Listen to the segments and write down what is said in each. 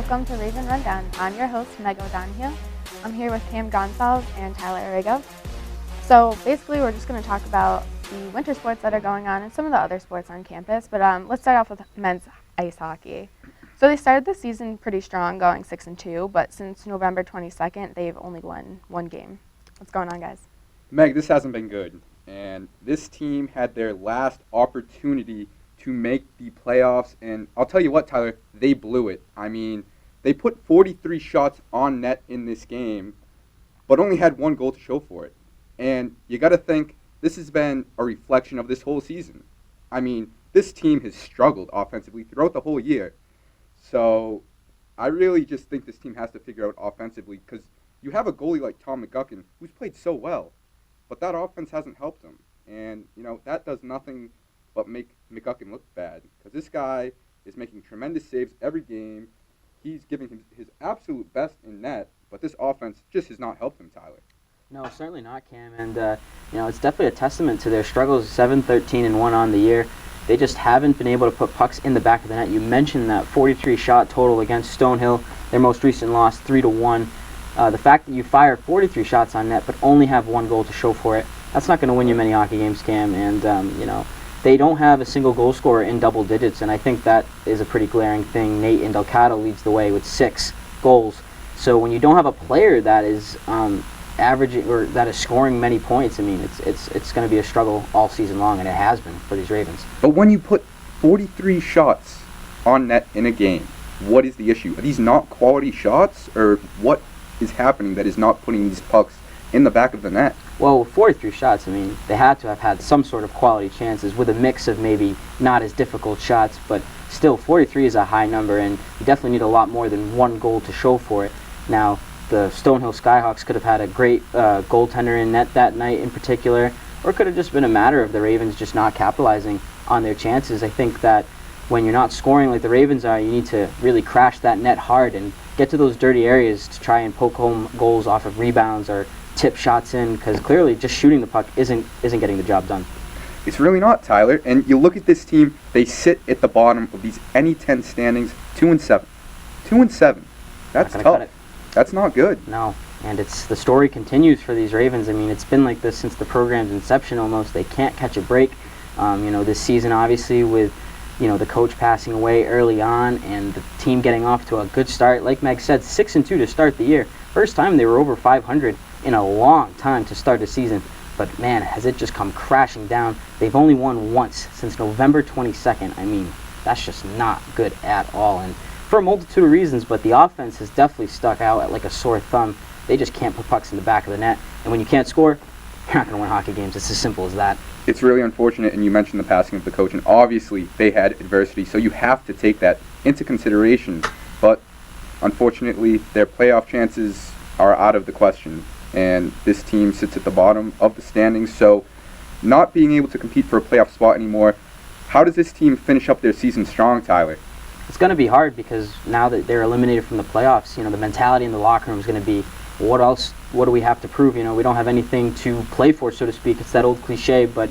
Welcome to Raven Rundown. I'm your host, Meg O'Donoghue. I'm here with Cam Gonsalves and Tyler Arrigo. So basically, we're just going to talk about the winter sports that are going on and some of the other sports on campus. But let's start off with men's ice hockey. So they started the season pretty strong, going 6-2, but since November 22nd, they've only won one game. What's going on, guys? Meg, this hasn't been good. And this team had their last opportunity to make the playoffs. And I'll tell you what, Tyler, they blew it. I mean, they put 43 shots on net in this game, but only had one goal to show for it. And you got to think this has been a reflection of this whole season. I mean, this team has struggled offensively throughout the whole year. So I really just think this team has to figure out offensively, because you have a goalie like Tom McGuckin who's played so well, but that offense hasn't helped him. And, that does nothing but make McGuckin look bad, because this guy is making tremendous saves every game. He's giving his absolute best in net, but this offense just has not helped him, Tyler. No, certainly not, Cam. And, it's definitely a testament to their struggles, 7-13-1 on the year. They just haven't been able to put pucks in the back of the net. You mentioned that 43-shot total against Stonehill, their most recent loss, 3-1. The fact that you fire 43 shots on net but only have one goal to show for it, that's not going to win you many hockey games, Cam. And, they don't have a single goal scorer in double digits, and I think that is a pretty glaring thing. Nate Indalcato leads the way with 6 goals. So when you don't have a player that is averaging or that is scoring many points, I mean, it's going to be a struggle all season long, and it has been for these Ravens. But when you put 43 shots on net in a game, what is the issue? Are these not quality shots, or what is happening that is not putting these pucks in the back of the net? Well, with 43 shots, I mean, they had to have had some sort of quality chances with a mix of maybe not as difficult shots, but still 43 is a high number, and you definitely need a lot more than one goal to show for it. Now, the Stonehill Skyhawks could have had a great goaltender in net that night in particular, or it could have just been a matter of the Ravens just not capitalizing on their chances. I think that when you're not scoring like the Ravens are, you need to really crash that net hard and get to those dirty areas to try and poke home goals off of rebounds or tip shots in, because clearly just shooting the puck isn't getting the job done. It's really not, Tyler. And you look at this team, they sit at the bottom of these any 10 standings, 2-7. 2-7. That's tough. That's not good. No, and the story continues for these Ravens. I mean, it's been like this since the program's inception almost. They can't catch a break. This season, obviously, with the coach passing away early on and the team getting off to a good start. Like Meg said, 6-2 to start the year. First time they were over 500 in a long time to start the season. But man, has it just come crashing down. They've only won once since November 22nd. I mean, that's just not good at all. And for a multitude of reasons, but the offense has definitely stuck out at like a sore thumb. They just can't put pucks in the back of the net. And when you can't score, you're not going to win hockey games. It's as simple as that. It's really unfortunate, and you mentioned the passing of the coach, and obviously they had adversity, so you have to take that into consideration. But unfortunately, their playoff chances are out of the question, and this team sits at the bottom of the standings, so not being able to compete for a playoff spot anymore. How does this team finish up their season strong, Tyler? It's going to be hard, because now that they're eliminated from the playoffs, the mentality in the locker room is going to be, what else? What do we have to prove? We don't have anything to play for, so to speak. It's that old cliche, but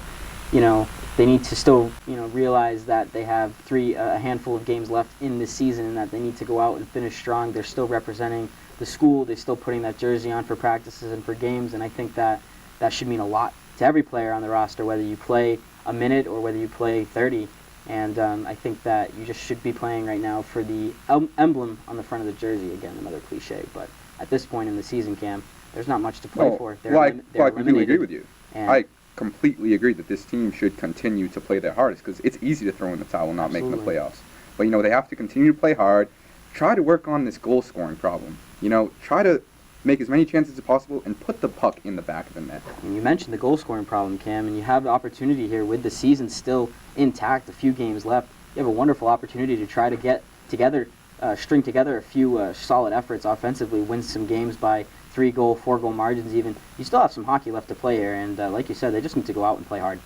they need to still realize that they have a handful of games left in this season, and that they need to go out and finish strong. They're still representing the school. They're still putting that jersey on for practices and for games, and I think that should mean a lot to every player on the roster, whether you play a minute or whether you play 30. And I think that you just should be playing right now for the emblem on the front of the jersey. Again, another cliche, but at this point in the season, Cam, there's not much to play for. I completely agree with you. I completely agree that this team should continue to play their hardest, because it's easy to throw in the towel not making the playoffs. But, they have to continue to play hard, try to work on this goal-scoring problem. Try to make as many chances as possible and put the puck in the back of the net. And you mentioned the goal-scoring problem, Cam, and you have the opportunity here with the season still intact, a few games left. You have a wonderful opportunity to try to get together, string together a few solid efforts offensively, win some games by 3-goal, 4-goal margins even. You still have some hockey left to play here, and like you said, they just need to go out and play hard.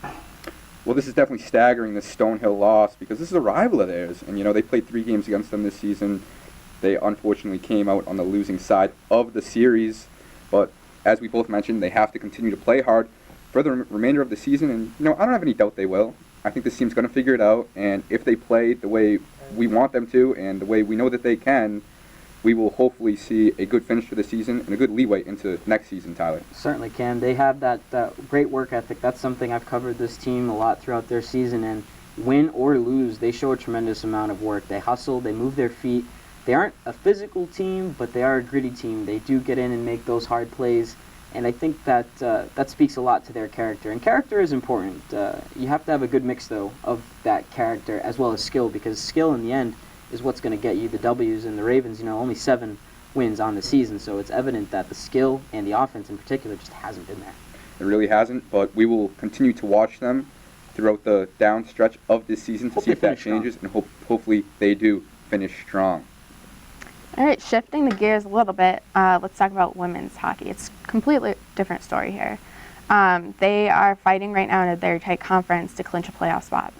Well, this is definitely staggering, this Stonehill loss, because this is a rival of theirs, and they played 3 games against them this season. They unfortunately came out on the losing side of the series, but as we both mentioned, they have to continue to play hard for the remainder of the season, and I don't have any doubt they will. I think this team's going to figure it out, and if they play the way we want them to and the way we know that they can, we will hopefully see a good finish to the season and a good leeway into next season, Tyler. Certainly, Cam. They have that great work ethic. That's something I've covered this team a lot throughout their season, and win or lose, they show a tremendous amount of work. They hustle, they move their feet. They aren't a physical team, but they are a gritty team. They do get in and make those hard plays, and I think that that speaks a lot to their character. And character is important. You have to have a good mix, though, of that character as well as skill, because skill in the end is what's going to get you the W's. And the Ravens, only 7 wins on the season, so it's evident that the skill and the offense in particular just hasn't been there. It really hasn't, but we will continue to watch them throughout the down stretch of this season to see if that changes, and hopefully they do finish strong. All right, shifting the gears a little bit, let's talk about women's hockey. It's a completely different story here. They are fighting right now in a very tight conference to clinch a playoff spot.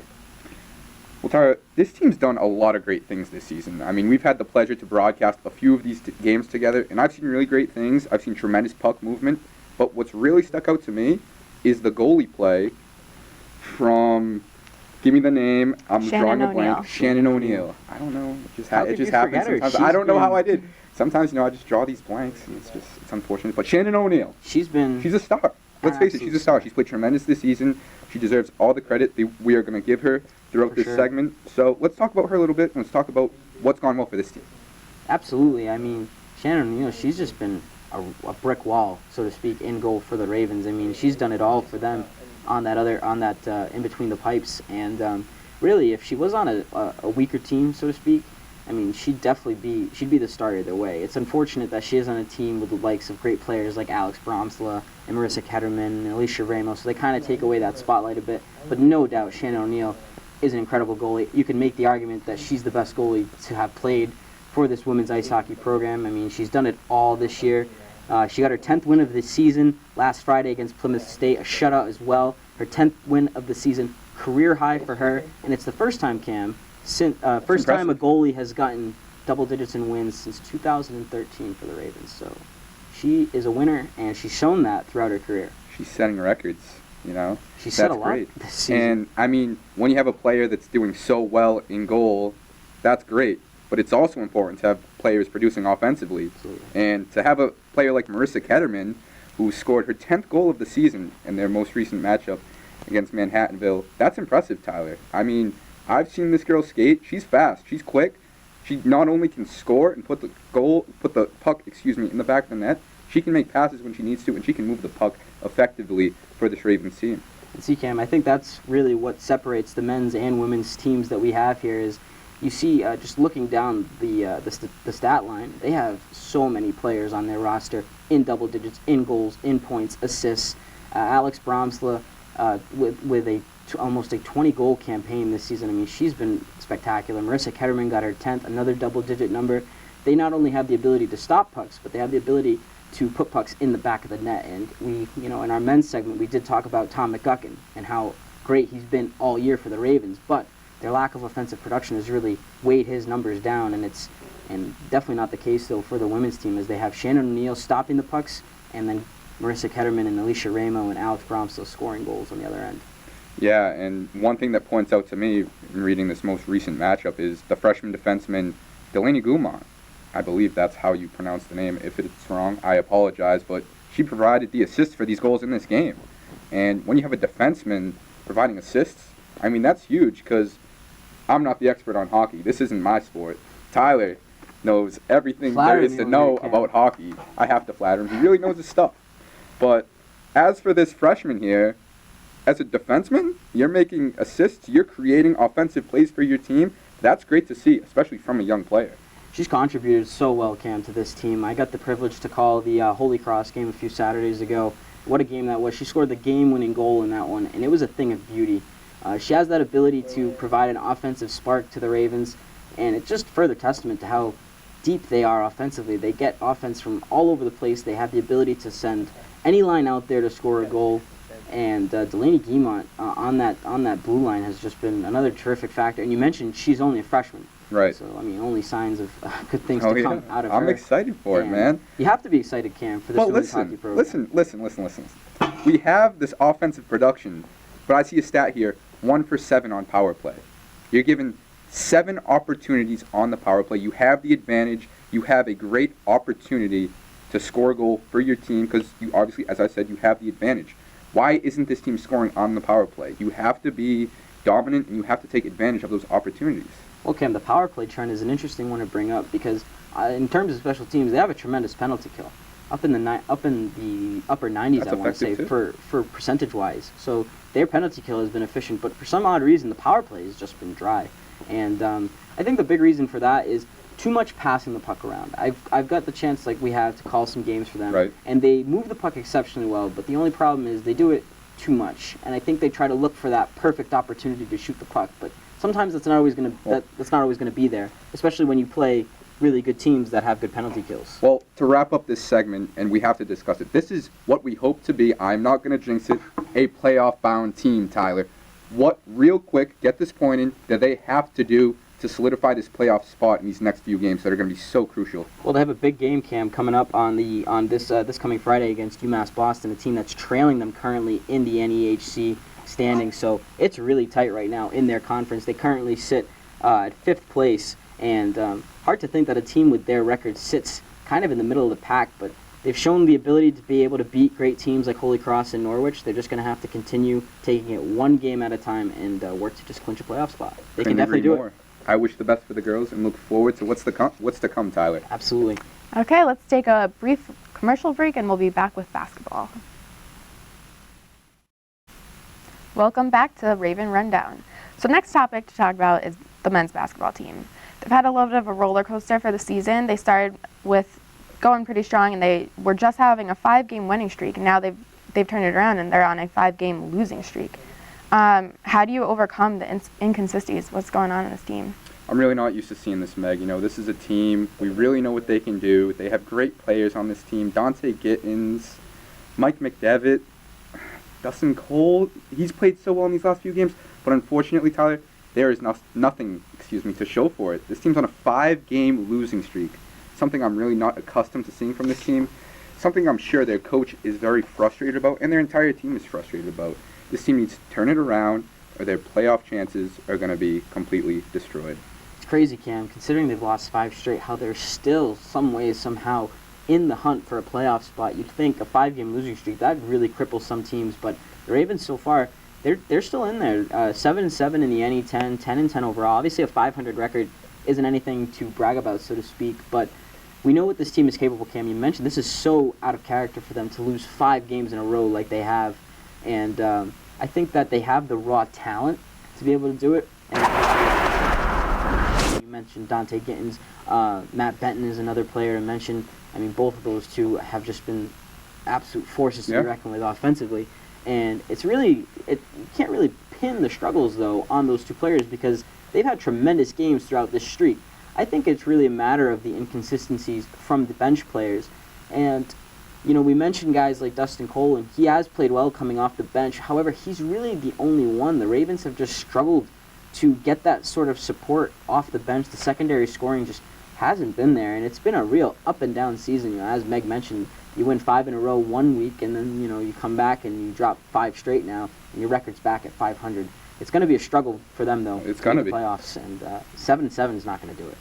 Well, Tara, this team's done a lot of great things this season. I mean, we've had the pleasure to broadcast a few of these games together, and I've seen really great things. I've seen tremendous puck movement, but what's really stuck out to me is the goalie play from, give me the name, I'm drawing a blank, Shannon O'Neill. I don't know, it just happens sometimes. I don't know how I did. Sometimes, I just draw these blanks, and it's unfortunate. But Shannon O'Neill, she's a star. Let's face it, she's a star. She's played tremendous this season. She deserves all the credit we are going to give her throughout this segment. So let's talk about her a little bit, and let's talk about what's gone well for this team. Absolutely. I mean, Shannon O'Neill, she's just been a brick wall, so to speak, in goal for the Ravens. I mean, she's done it all for them on that in between the pipes. And really, if she was on a weaker team, so to speak, I mean, she'd be the starter either way. It's unfortunate that she is on a team with the likes of great players like Alex Bromsla and Marissa Ketterman and Alicia Ramos, so they kind of take away that spotlight a bit. But no doubt, Shannon O'Neill is an incredible goalie. You can make the argument that she's the best goalie to have played for this women's ice hockey program. I mean, she's done it all this year. She got her 10th win of the season last Friday against Plymouth State, a shutout as well. Her 10th win of the season, career high for her, and it's the first time, Cam, first time a goalie has gotten double digits in wins since 2013 for the Ravens. So she is a winner, and she's shown that throughout her career. She's setting records, She's set a lot this season. And, I mean, when you have a player that's doing so well in goal, that's great. But it's also important to have players producing offensively. Absolutely. And to have a player like Marissa Ketterman, who scored her 10th goal of the season in their most recent matchup against Manhattanville, that's impressive, Tyler. I mean, I've seen this girl skate. She's fast. She's quick. She not only can score and put the puck, in the back of the net, she can make passes when she needs to, and she can move the puck effectively for this Ravens team. And see, Cam, I think that's really what separates the men's and women's teams that we have here is you see, just looking down the stat line, they have so many players on their roster in double digits, in goals, in points, assists. Alex Bromsla with almost a 20-goal campaign this season. I mean, she's been spectacular. Marissa Ketterman got her 10th, another double-digit number. They not only have the ability to stop pucks, but they have the ability to put pucks in the back of the net. And we, in our men's segment, we did talk about Tom McGuckin and how great he's been all year for the Ravens, but their lack of offensive production has really weighed his numbers down, and it's definitely not the case, though, for the women's team, as they have Shannon O'Neill stopping the pucks, and then Marissa Ketterman and Alicia Ramo and Alex Bromsla scoring goals on the other end. Yeah, and one thing that points out to me in reading this most recent matchup is the freshman defenseman Delaney Gumont. I believe that's how you pronounce the name. If it's wrong, I apologize, but she provided the assists for these goals in this game. And when you have a defenseman providing assists, I mean, that's huge, because I'm not the expert on hockey. This isn't my sport. Tyler knows everything there is to know about hockey. I have to flatter him. He really knows his stuff. But as for this freshman here, as a defenseman, you're making assists, you're creating offensive plays for your team. That's great to see, especially from a young player. She's contributed so well, Cam, to this team. I got the privilege to call the Holy Cross game a few Saturdays ago. What a game that was. She scored the game-winning goal in that one, and it was a thing of beauty. She has that ability to provide an offensive spark to the Ravens, and it's just further testament to how deep they are offensively. They get offense from all over the place. They have the ability to send any line out there to score a goal. And Delaney Guimont on that blue line has just been another terrific factor. And you mentioned she's only a freshman. Right. So, I mean, only signs of good things to come out of her. I'm excited for it, man. You have to be excited, Cam, for this women's hockey program. Listen. We have this offensive production, but I see a stat here, 1 for 7 on power play. You're given 7 opportunities on the power play. You have the advantage you have a great opportunity to score a goal for your team because you obviously, as I said, you have the advantage. Why isn't this team scoring on the power play? You have to be dominant and you have to take advantage of those opportunities. Well, Cam, the power play trend is an interesting one to bring up because in terms of special teams, they have a tremendous penalty kill, up in the upper 90s. That's I want to say effective, for percentage-wise. So their penalty kill has been efficient, but for some odd reason, the power play has just been dry. And I think the big reason for that is too much passing the puck around. I've got the chance like we have to call some games for them, Right. and they move the puck exceptionally well. But the only problem is they do it too much, and I think they try to look for that perfect opportunity to shoot the puck, but sometimes that's not always going to that's not always going to be there, especially when you play really good teams that have good penalty kills. Well, to wrap up this segment, and we have to discuss it, this is what we hope to be, I'm not going to jinx it, a playoff-bound team, Tyler. What, real quick, get this point in, that they have to do to solidify this playoff spot in these next few games that are going to be so crucial? Well, they have a big game, Cam, coming up on this coming Friday against UMass Boston, a team that's trailing them currently in the NEHC standings. So it's really tight right now in their conference. They currently sit at 5th place, and hard to think that a team with their record sits kind of in the middle of the pack, but they've shown the ability to be able to beat great teams like Holy Cross and Norwich. They're just going to have to continue taking it one game at a time and work to just clinch a playoff spot. They can definitely do it. I wish the best for the girls and look forward to what's to come, Tyler. Absolutely. Okay, let's take a brief commercial break and we'll be back with basketball. Welcome back to Raven Rundown. So next topic to talk about is the men's basketball team. They've had a little bit of a roller coaster for the season. They started with going pretty strong and they were just having a 5-game winning streak, and now they've turned it around and they're on a 5-game losing streak. How do you overcome the inconsistencies? What's going on in this team? I'm really not used to seeing this, Meg. You know, this is a team, we really know what they can do. They have great players on this team. Dante Gittins, Mike McDevitt, Dustin Cole. He's played so well in these last few games, but unfortunately, Tyler, there is nothing to show for it. This team's on a 5-game losing streak, something I'm really not accustomed to seeing from this team, something I'm sure their coach is very frustrated about, and their entire team is frustrated about. This team needs to turn it around, or their playoff chances are going to be completely destroyed. It's crazy, Cam, considering they've lost 5 straight, how they're still, some ways, somehow, in the hunt for a playoff spot. You'd think a 5-game losing streak, that really cripples some teams, but the Ravens so far, they're still in there. 7-7 in the NE10, 10-10 overall. Obviously, a 500 record isn't anything to brag about, so to speak, but we know what this team is capable, Cam. You mentioned this is so out of character for them to lose 5 games in a row like they have, and I think that they have the raw talent to be able to do it. And you mentioned Dante Gittins. Matt Benton is another player to mention. I mean, both of those two have just been absolute forces to be reckoned with offensively. And you can't really pin the struggles, though, on those two players because they've had tremendous games throughout this streak. I think it's really a matter of the inconsistencies from the bench players. And you know, we mentioned guys like Dustin Cole, and he has played well coming off the bench. However, he's really the only one. The Ravens have just struggled to get that sort of support off the bench. The secondary scoring just hasn't been there, and it's been a real up and down season. You know, as Meg mentioned, you win 5 in a row one week, and then you come back and you drop 5 straight now, and your record's back at 500. It's going to be a struggle for them, though. It's going to be playoffs, and 7-7 is not going to do it.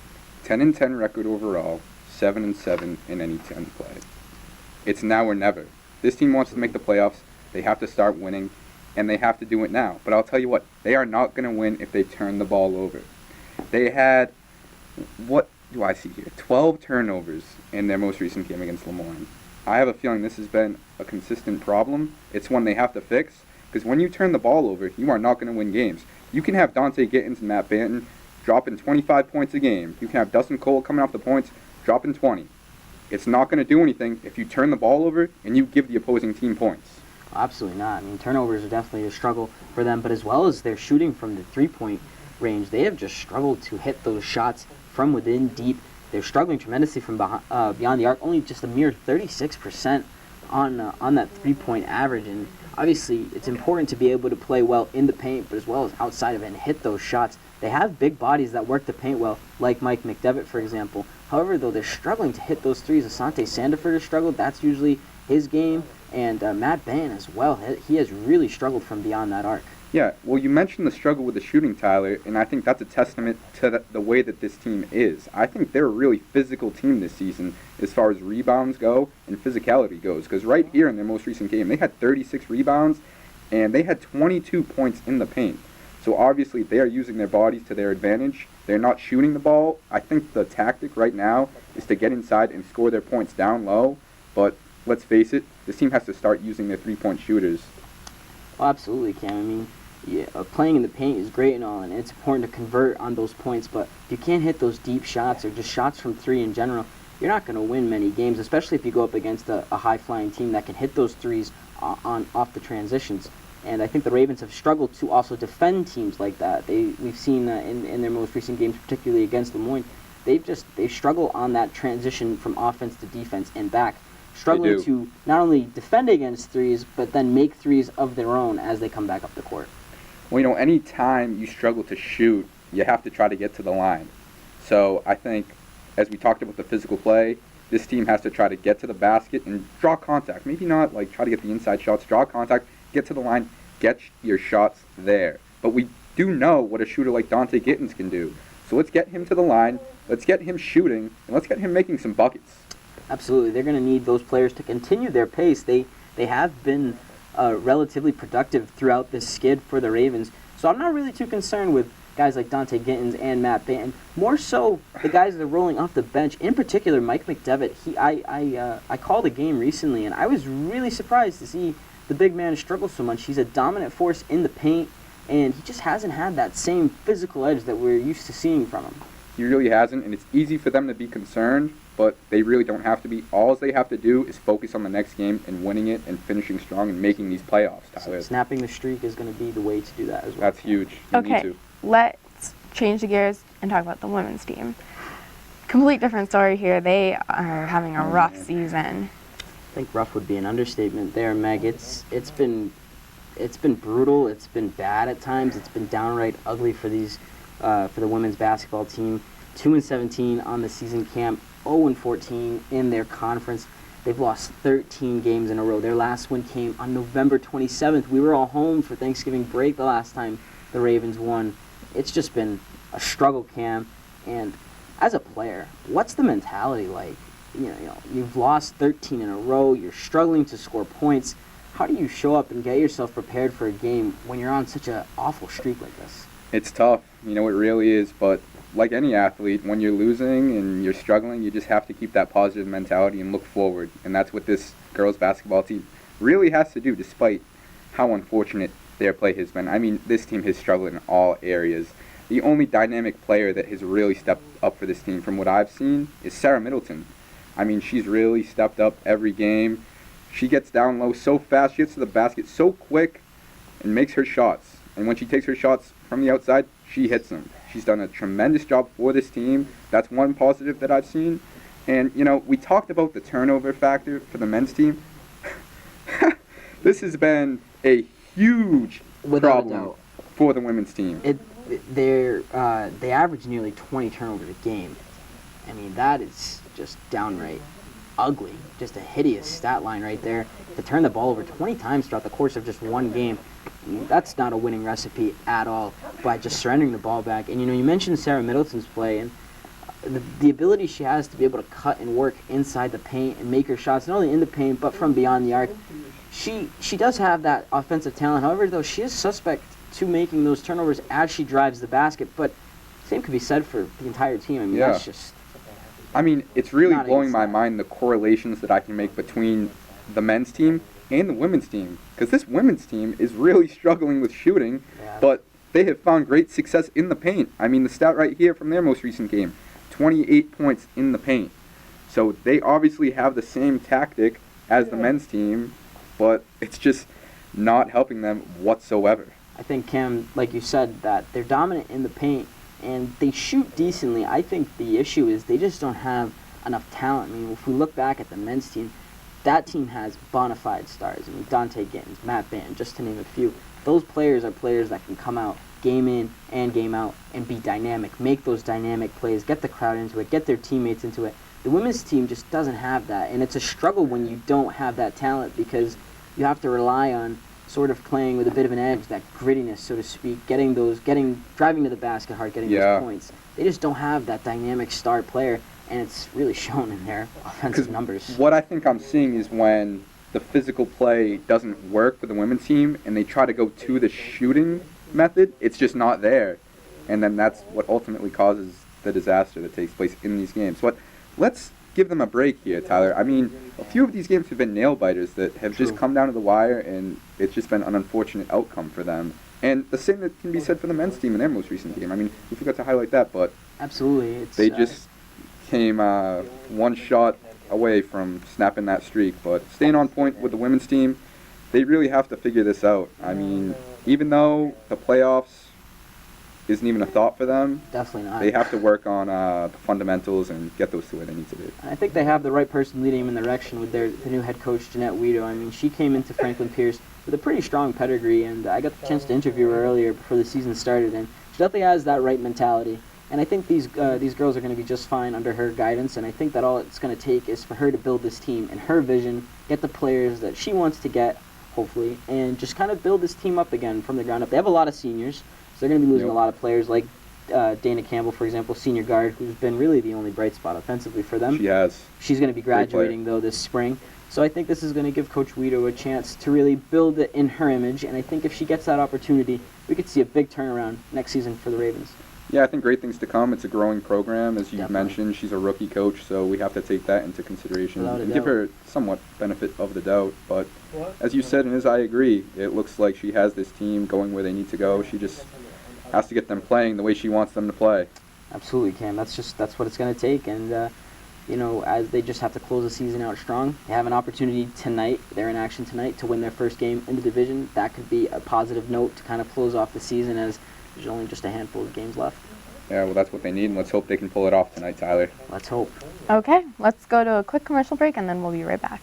10-10 record overall, 7-7 in any 10 play. It's now or never. This team wants to make the playoffs. They have to start winning, and they have to do it now. But I'll tell you what, they are not going to win if they turn the ball over. They had, what do I see here, 12 turnovers in their most recent game against Lemoyne. I have a feeling this has been a consistent problem. It's one they have to fix, because when you turn the ball over, you are not going to win games. You can have Dante Gittins and Matt Banton dropping 25 points a game. You can have Dustin Cole coming off the points, dropping 20. It's not going to do anything if you turn the ball over and you give the opposing team points. Absolutely not. I mean, turnovers are definitely a struggle for them, but as well as their shooting from the three-point range, they have just struggled to hit those shots from within deep. They're struggling tremendously from beyond the arc, only just a mere 36% on that three-point average. And obviously, it's important to be able to play well in the paint, but as well as outside of it and hit those shots. They have big bodies that work the paint well, like Mike McDevitt, for example. However, though, they're struggling to hit those threes. Asante Sandiford has struggled. That's usually his game. And Matt Banton as well. He has really struggled from beyond that arc. Yeah, well, you mentioned the struggle with the shooting, Tyler, and I think that's a testament to the way that this team is. I think they're a really physical team this season as far as rebounds go and physicality goes, because right here in their most recent game, they had 36 rebounds, and they had 22 points in the paint. So obviously they are using their bodies to their advantage. They're not shooting the ball. I think the tactic right now is to get inside and score their points down low, but let's face it, this team has to start using their three-point shooters. Well, absolutely, Cam. I mean, yeah, playing in the paint is great and all, and it's important to convert on those points, but if you can't hit those deep shots or just shots from three in general, you're not going to win many games, especially if you go up against a high-flying team that can hit those threes off the transitions. And I think the Ravens have struggled to also defend teams like that. We've seen in their most recent games, particularly against Lemoyne, they struggle on that transition from offense to defense and back, struggling to not only defend against threes, but then make threes of their own as they come back up the court. Well, any time you struggle to shoot, you have to try to get to the line. So I think, as we talked about the physical play, this team has to try to get to the basket and draw contact. Maybe not like try to get the inside shots, draw contact, get to the line, get your shots there. But we do know what a shooter like Dante Gittins can do. So let's get him to the line, let's get him shooting, and let's get him making some buckets. Absolutely. They're going to need those players to continue their pace. They have been relatively productive throughout this skid for the Ravens. So I'm not really too concerned with guys like Dante Gittins and Matt Banton. More so the guys that are rolling off the bench. In particular, Mike McDevitt. I called a game recently, and I was really surprised to see the big man struggle so much. He's a dominant force in the paint, and he just hasn't had that same physical edge that we're used to seeing from him. He really hasn't, and it's easy for them to be concerned, but they really don't have to be. All they have to do is focus on the next game and winning it and finishing strong and making these playoffs, Tyler. So snapping the streak is going to be the way to do that as well. That's huge. You need Okay, to. let's change the gears and talk about the women's team. Complete different story here. They are having a rough season. I think rough would be an understatement there, Meg. It's been brutal. It's been bad at times. It's been downright ugly for the women's basketball team. 2-17 on the season, Camp. 0-14 in their conference. They've lost 13 games in a row. Their last win came on November 27th. We were all home for Thanksgiving break the last time the Ravens won. It's just been a struggle, Cam. And as a player, what's the mentality like? You know, you've lost 13 in a row. You're struggling to score points. How do you show up and get yourself prepared for a game when you're on such an awful streak like this? It's tough. It really is. But like any athlete, when you're losing and you're struggling, you just have to keep that positive mentality and look forward. And that's what this girls' basketball team really has to do, despite how unfortunate their play has been. This team has struggled in all areas. The only dynamic player that has really stepped up for this team, from what I've seen, is Sarah Middleton. She's really stepped up every game. She gets down low so fast, she gets to the basket so quick and makes her shots. And when she takes her shots from the outside, she hits them. She's done a tremendous job for this team. That's one positive that I've seen. And, we talked about the turnover factor for the men's team. This has been a huge problem for the women's team. They average nearly 20 turnovers a game. That is just downright ugly. Just a hideous stat line right there. To turn the ball over 20 times throughout the course of just one game, that's not a winning recipe at all, by just surrendering the ball back. And, you mentioned Sarah Middleton's play, and the ability she has to be able to cut and work inside the paint and make her shots, not only in the paint, but from beyond the arc. She does have that offensive talent. However, though, she is suspect to making those turnovers as she drives the basket. But same could be said for the entire team. That's just... it's really blowing my mind, the correlations that I can make between the men's team and the women's team. Because this women's team is really struggling with shooting, but they have found great success in the paint. The stat right here from their most recent game, 28 points in the paint. So they obviously have the same tactic as the men's team, but it's just not helping them whatsoever. I think, Cam, like you said, that they're dominant in the paint and they shoot decently. I think the issue is they just don't have enough talent. If we look back at the men's team, that team has bona fide stars. Dante Gittins, Matt Banton, just to name a few. Those players are players that can come out game in and game out and be dynamic, make those dynamic plays, get the crowd into it, get their teammates into it. The women's team just doesn't have that, and it's a struggle when you don't have that talent because you have to rely on sort of playing with a bit of an edge, that grittiness, so to speak, driving to the basket hard, getting those points. They just don't have that dynamic star player, and it's really shown in their offensive numbers. What I think I'm seeing is when the physical play doesn't work for the women's team and they try to go to the shooting method, it's just not there. And then that's what ultimately causes the disaster that takes place in these games. But let's give them a break here, Tyler. I mean, a few of these games have been nail-biters that have just come down to the wire, and it's just been an unfortunate outcome for them. And the same that can be said for the men's team in their most recent game. I mean, we forgot to highlight that, but absolutely, they just came one shot away from snapping that streak. But staying on point with the women's team, they really have to figure this out. I mean, even though the playoffs isn't even a thought for them, definitely not. They have to work on the fundamentals and get those to where they need to be. I think they have the right person leading them in the direction with the new head coach, Jeanette Weedo. I mean, she came into Franklin Pierce with a pretty strong pedigree, and I got the chance to interview her earlier before the season started, and she definitely has that right mentality. And I think these girls are going to be just fine under her guidance, and I think that all it's going to take is for her to build this team and her vision, get the players that she wants to get, hopefully, and just kind of build this team up again from the ground up. They have a lot of seniors, so they're going to be losing a lot of players, like Dana Campbell, for example, senior guard, who's been really the only bright spot offensively for them. She has. She's going to be graduating, though, this spring. So I think this is going to give Coach Weedo a chance to really build it in her image, and I think if she gets that opportunity, we could see a big turnaround next season for the Ravens. Yeah, I think great things to come. It's a growing program, as you've mentioned. She's a rookie coach, so we have to take that into consideration and give her somewhat benefit of the doubt. But as you said, and as I agree, it looks like she has this team going where they need to go. She just has to get them playing the way she wants them to play. Absolutely, Cam. That's what it's going to take, and as they just have to close the season out strong. They have an opportunity tonight. They're in action tonight to win their first game in the division. That could be a positive note to kind of close off the season, as there's only just a handful of games left. Yeah, well, that's what they need, and let's hope they can pull it off tonight, Tyler. Let's hope. Okay, let's go to a quick commercial break, and then we'll be right back.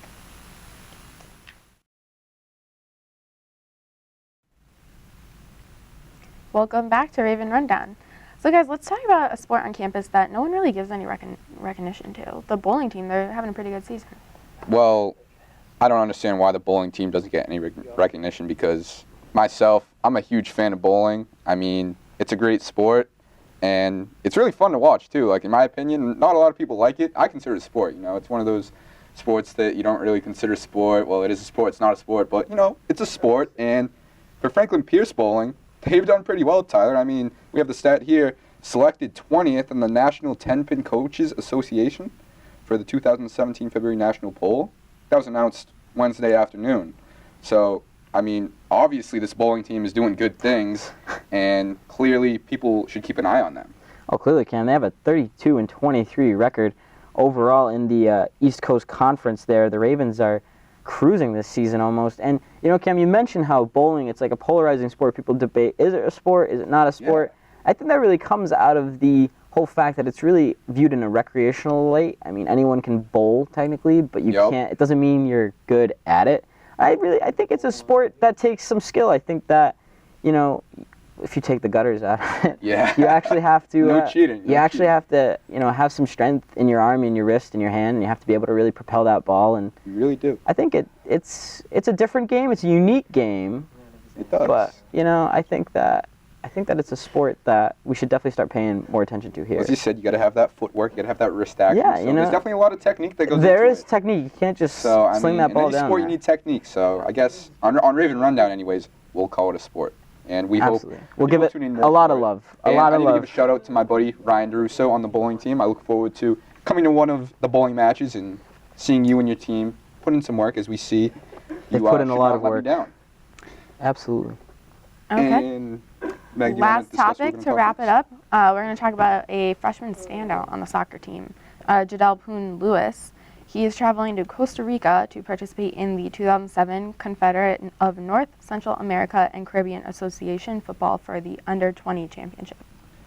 Welcome back to Raven Rundown. So guys, let's talk about a sport on campus that no one really gives any recognition to. The bowling team, they're having a pretty good season. Well, I don't understand why the bowling team doesn't get any recognition, because myself, I'm a huge fan of bowling. I mean, it's a great sport, and it's really fun to watch too. Like, in my opinion, not a lot of people like it. I consider it a sport, It's one of those sports that you don't really consider sport. Well, it is a sport, it's not a sport, but, it's a sport. And for Franklin Pierce Bowling, they've done pretty well, Tyler. I mean, we have the stat here, selected 20th in the National 10-Pin Coaches Association for the 2017 February National Poll. That was announced Wednesday afternoon. So, I mean, obviously this bowling team is doing good things, and clearly people should keep an eye on them. Oh, clearly, Cam. They have a 32-23 record overall in the East Coast Conference there. The Ravens are cruising this season almost. And, Cam, you mentioned how bowling, it's like a polarizing sport. People debate, is it a sport, is it not a sport? Yeah. I think that really comes out of the whole fact that it's really viewed in a recreational light. I mean, anyone can bowl, technically, but you can't. It doesn't mean you're good at it. I think it's a sport that takes some skill. I think that, if you take the gutters out of it, you actually have to. No cheating. You actually have to, have some strength in your arm, in your wrist, in your hand, and you have to be able to really propel that ball. And you really do. I think it's a different game. It's a unique game. It does. But I think that it's a sport that we should definitely start paying more attention to here. As you said, you got to have that footwork, you got to have that wrist action. Yeah, so there's definitely a lot of technique that goes into it. There is technique. You can't just sling that ball down. In any sport, you need technique. So I guess on Raven Rundown, anyways, we'll call it a sport. And we hope we'll give it a lot of love. I need to give a shout out to my buddy Ryan DeRusso on the bowling team. I look forward to coming to one of the bowling matches and seeing you and your team put in some work, as we see they put in a lot of work. Down. Absolutely. Okay. And Meg, last topic to wrap it up, we're going to talk about a freshman standout on the soccer team, Jadel Poon-Lewis. He is traveling to Costa Rica to participate in the 2007 Confederate of North, Central America, and Caribbean Association football for the Under-20 Championship.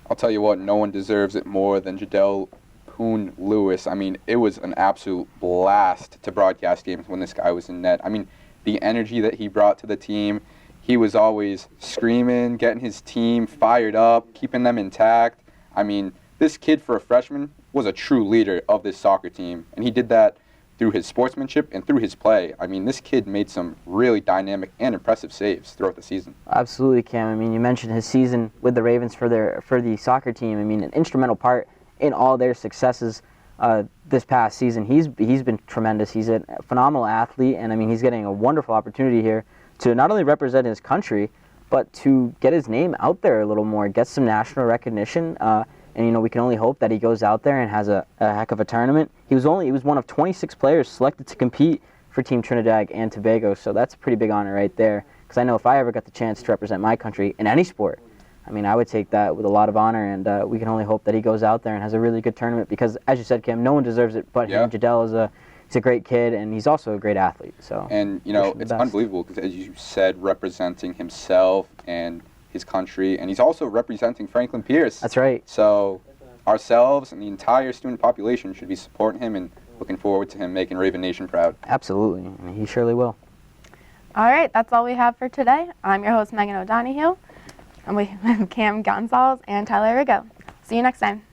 I'll tell you what, no one deserves it more than Jadel Poon-Lewis. I mean, it was an absolute blast to broadcast games when this guy was in net. I mean, the energy that he brought to the team, he was always screaming, getting his team fired up, keeping them intact. I mean, this kid, for a freshman, was a true leader of this soccer team, and he did that through his sportsmanship and through his play. I mean, this kid made some really dynamic and impressive saves throughout the season. Absolutely, Cam. I mean, you mentioned his season with the Ravens for the soccer team. I mean, an instrumental part in all their successes this past season. He's been tremendous. He's a phenomenal athlete, and I mean, he's getting a wonderful opportunity here to not only represent his country, but to get his name out there a little more, get some national recognition. And you know, we can only hope that he goes out there and has a heck of a tournament. He was one of 26 players selected to compete for Team Trinidad and Tobago, so that's a pretty big honor right there. Because I know if I ever got the chance to represent my country in any sport, I mean, I would take that with a lot of honor, and we can only hope that he goes out there and has a really good tournament. Because, as you said, Kim, no one deserves it but him. Jadel he's a great kid, and he's also a great athlete. So, and you know, it's unbelievable because, as you said, representing himself and his country, and he's also representing Franklin Pierce. That's right. So ourselves and the entire student population should be supporting him and looking forward to him making Raven Nation proud. Absolutely. I mean, he surely will. All right, that's all we have for today. I'm your host, Megan O'Donoghue. I'm with Cam Gonzalez and Tyler Rigo. See you next time.